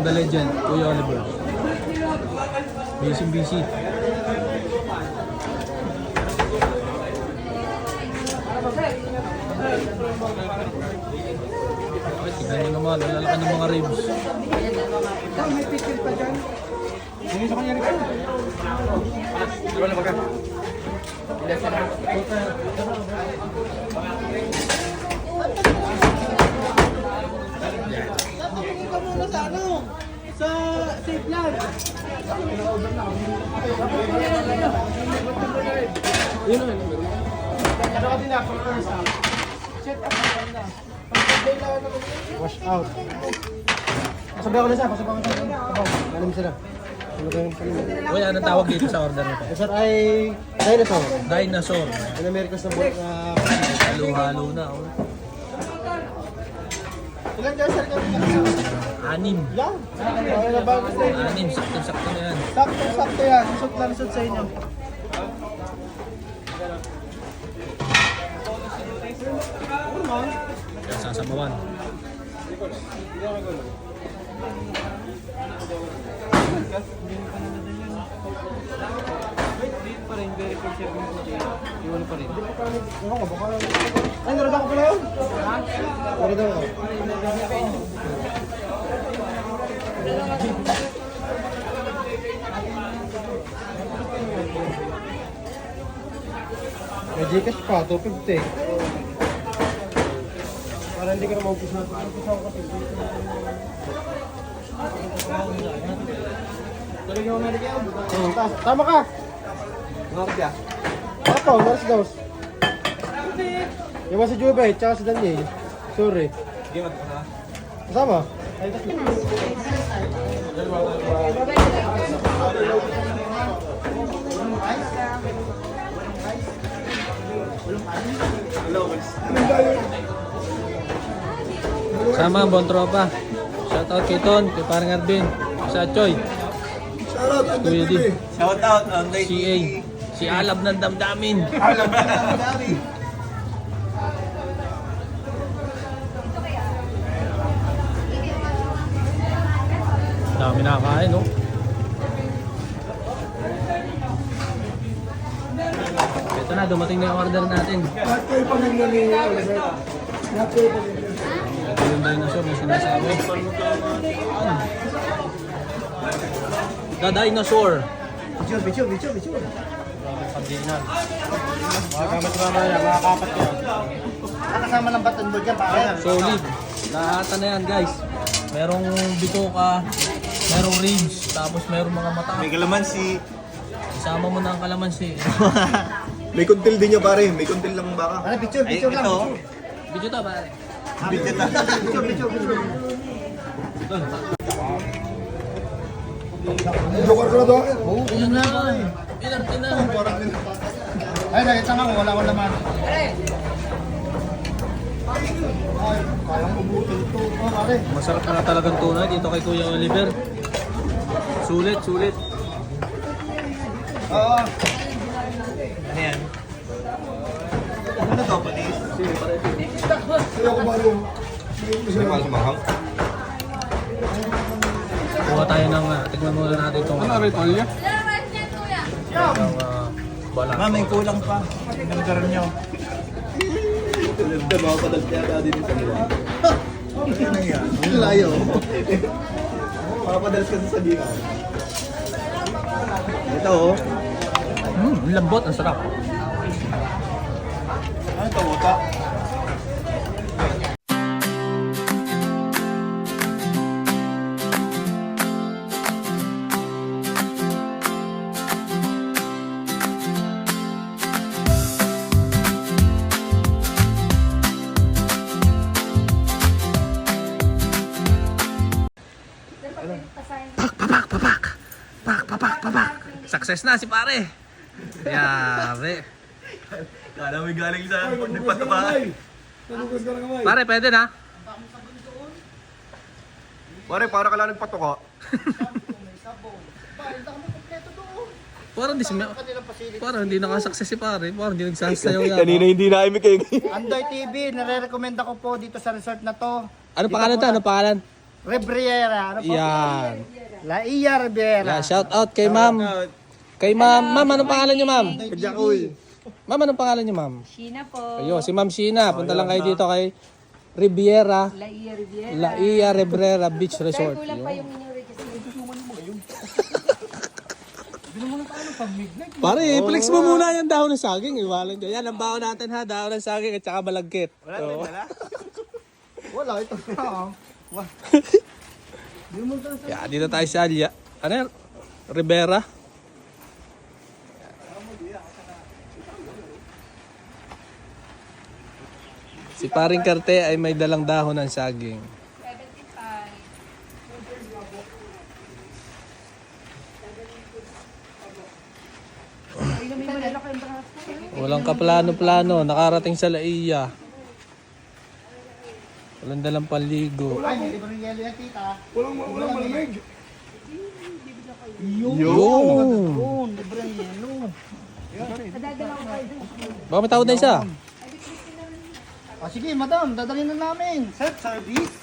the legend, Kuya Oliver. Busy. Tignan nyo naman, lalaki ng mga ribs. May picture pa dyan. Yung sa kanya rin. Diba na baga? Napakinig ka muna sa ano? Sa safe lang. Yun o. Ano kasi na? Set up na. Wash out. Pasabi ako na siya, pasabi ako na siya. Alam sila. Uy, anong tawag dito sa order nito? Sir ay dinosaur. Dinosaur. In America sa buwan na... Halo-halo na. Oh. Ilan dyan sir kami? 6. Yan. Ay, nabago sa inyo. 6, sakto-sakto na yan. Sakto yan. Isot lang isot sa inyo. Yan, sasabawan. Ano ka? Baka... Ay, narada ko pala yun. Narada ko. May Gcash pa, 250. Para hindi ka na maupis na. Maupis ako kasi. Tuloy ako na rin yan. Tama ka! Nordia. Ako, North Ghost. Yung si Jube, tsaka si Daniel. Sorry. Game at na. Kasama? Sama ang buong tropa. Shoutout kay Ton, kay parang Arvin, sa Choy, Kuya D, Shout out online. si A, si Alab ng damdamin. Alam ka na ang dami. Dami nakakain, no? Ito na, dumating na yung order natin. Ito yung dinosaur na sinasabi. The dinosaur. Bichur. Pagdinan. Mga gamit mamaya, mga kapat ko. Nakasama ng button board yan, pare. Solid. Lahat na yan, guys. Merong bituka, merong ribs, tapos merong mga mata. May kalamansi. Isama mo na ang kalamansi. May kuntil din nyo pare. May kuntil lang baka. Ano, bichur lang. Ito. Video to, pare. Bigyan na. Bichur. Joker ko na doon. Ilan na? Ilan na? Ay, nakita nga, wala ko naman. Kayang ubutin ito. Oh, pare. Masarap na talagang tunay dito kay Kuya Oliver. Sulit. Oo. Ano yan? Ano to, panis? Kaya ko malo. May mahal sumahang? Kuha tayo ng, tignan muna natin itong Tolya? balat. Ma, may kulang pa. Tingnan nyo. Tulad mga padal kaya dati din sa nila. Ano yan? Layo. Mapadalas kasi sa dito. Ito oh. Ang lambot, ang sarap. Ano ito, uta? Success na si pare. Yari. Kala mo galing sa nagpatabahan. Nanugas ka ng kamay. Pare, pwede na. Pare, para ka lang nagpatuka. Parang hindi nakasuccess si pare. Parang hindi nagsasayaw yan. hindi na kayo. Andoy TV, nare-recommend ako po dito sa resort na to. Ano pangalan to? Ano pangalan? Riviera. Ano po? Yan. La Ia Riviera. Yan, shout out kay ma'am. Kay ma'am. Ma'am, anong pangalan niyo, ma'am? Ma'am, anong pangalan niyo, ma'am? Sheena po. Ayun, si Ma'am Sheena. Punta lang kayo dito kay Riviera. La Ia Riviera. La Ia Riviera Beach Sir, Resort. kulang pa Yun. yung inyong registration. Pare, flex mo muna yung dahon ng saging. Iwalan dyan. Yan, ang baon natin ha. Dahon ng saging at saka malagkit. Wala, ito na. Yan, dito tayo sa Alya. Ano yan? Rivera. Si paring Karte ay may dalang dahon ng saging. 75. Walang kaplano-plano. Nakarating sa Laiya. Walang dalang panligo. Ay, hindi pa rin yelo yan, tita. Walang malamig. Yung! Yun, libreng yelo. Baka may tawad na isa. Ah, sige, madam, dadalhin na namin. Self-service.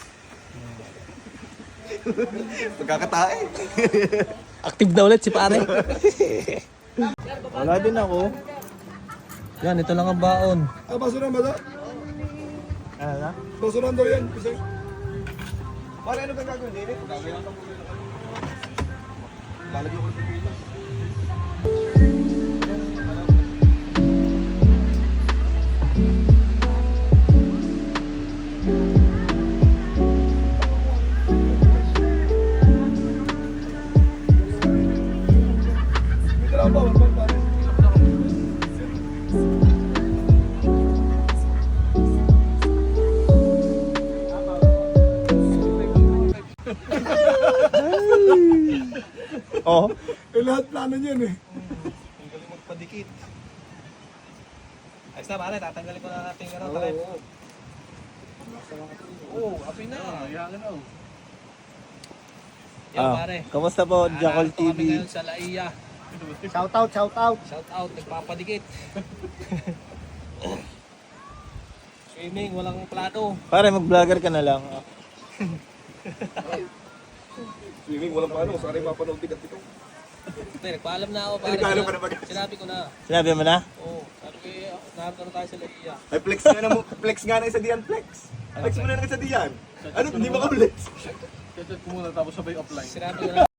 Pagkakatae. Active na ulit si pare. Wala din ako. Yan, ito lang ang baon. Ah, basuran ba ito? Ano na? Basuran daw yan. Kasi Pare, ano ba gagawin din? Gagawin lang muna. Lalagyan ko ng pipila. may dalawa pa. Wala pa pare. Oo. Lahat plano niyan eh. Ang galing magpadikit. Ayos na pare, tatanggalin ko na natin ano, tayo. Oo, api na. Yan na. Yan pare. Kamusta po, Jackal Narito kami TV? ngayon sa Laiya. Shout out, shout out. Shout out, nagpapadikit. Swimming, walang plano. Pare, mag-vlogger ka na lang. Swimming, walang paano. Saka rin mapanood tigat ito. Hindi, nagpaalam na ako pare. Nagpaalam ka na ba? Sinabi ko na. Sinabi mo na? Oo, sabi ko narito na tayo sa Laiya. Ay, flex nga na isa diyan, flex. Flex mo na ng isa diyan. Ano, hindi ba ka flex? Sinabi ko na.